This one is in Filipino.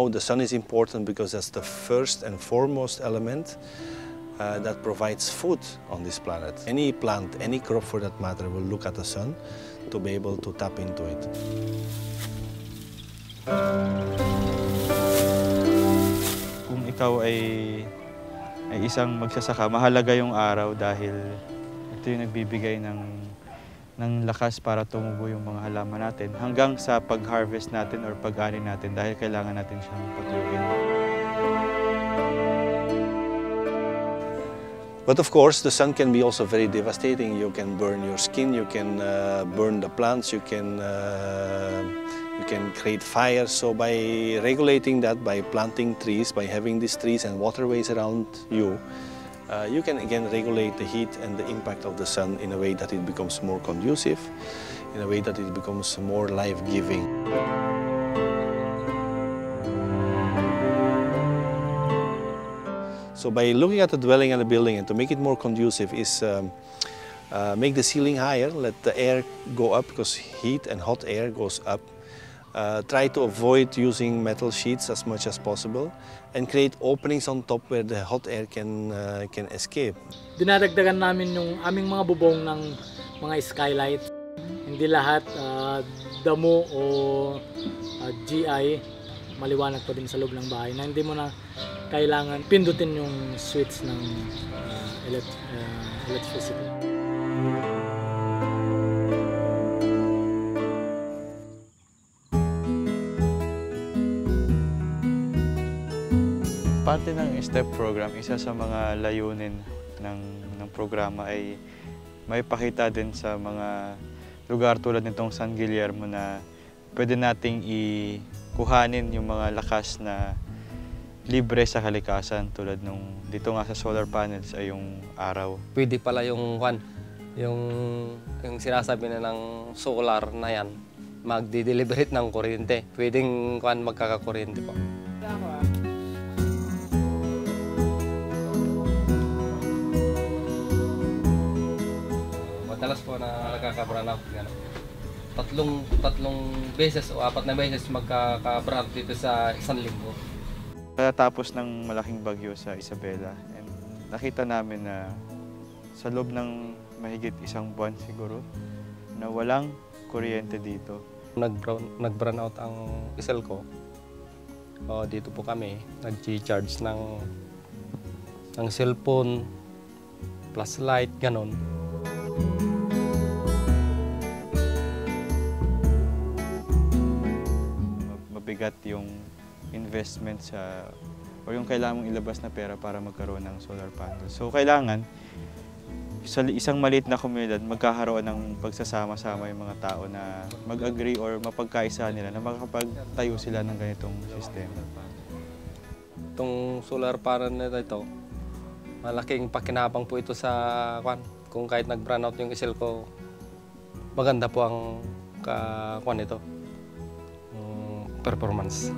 know the sun is important because that's the first and foremost element that provides food on this planet. Any plant, any crop for that matter, will look at the sun to be able to tap into it. Kung ikaw ay isang magsasaka, mahalaga yung araw dahil ito yung nagbibigay ng lakas para tumubo yung mga halaman natin hanggang sa pag-harvest natin or pag-ani natin dahil kailangan natin siyang patuyuin. But of course, the sun can be also very devastating. You can burn your skin, you can burn the plants, you can create fire. So by regulating that, by planting trees, by having these trees and waterways around you, you can again regulate the heat and the impact of the sun in a way that it becomes more conducive, in a way that it becomes more life-giving. So by looking at the dwelling and the building and to make it more conducive is make the ceiling higher, let the air go up because heat and hot air goes up. Try to avoid using metal sheets as much as possible and create openings on top where the hot air can escape. Dinadagdagan namin yung aming mga bubong ng mga skylight. Hindi lahat damo o GI, maliwanag pa din sa loob ng bahay na hindi mo na kailangan pindutin yung switch ng electricity. Parte ng STEP program, isa sa mga layunin ng programa ay may pakita din sa mga lugar tulad nitong San Guillermo na pwede nating kuhanin yung mga lakas na libre sa kalikasan tulad nung dito nga sa solar panels ay yung araw. Pwede pala yung sinasabi na ng solar na yan, magdi-deliberate ng kuryente. Pwedeng magkakakuryente po. Madalas po na nagkaka-brown out. Tatlong beses o 4 na beses magkaka-brown dito sa isang linggo. Tapos ng malaking bagyo sa Isabela, and nakita namin na sa loob ng mahigit 1 buwan siguro na walang kuryente dito. Nag-brown out ang isel ko. Dito po kami nag-charge ng cellphone, plus light, ganon. Mabigat yung investment o yung kailangan mong ilabas na pera para magkaroon ng solar panels. So kailangan, sa isang maliit na komunidad, magkakaroon ng pagsasama-sama yung mga tao na mag-agree or mapagkaisa nila na makapagtayo sila ng ganitong sistema. Itong solar panel na ito, malaking pakinabang po ito sa kung kahit nag-brown out yung isel ko, maganda po ang ito, performance.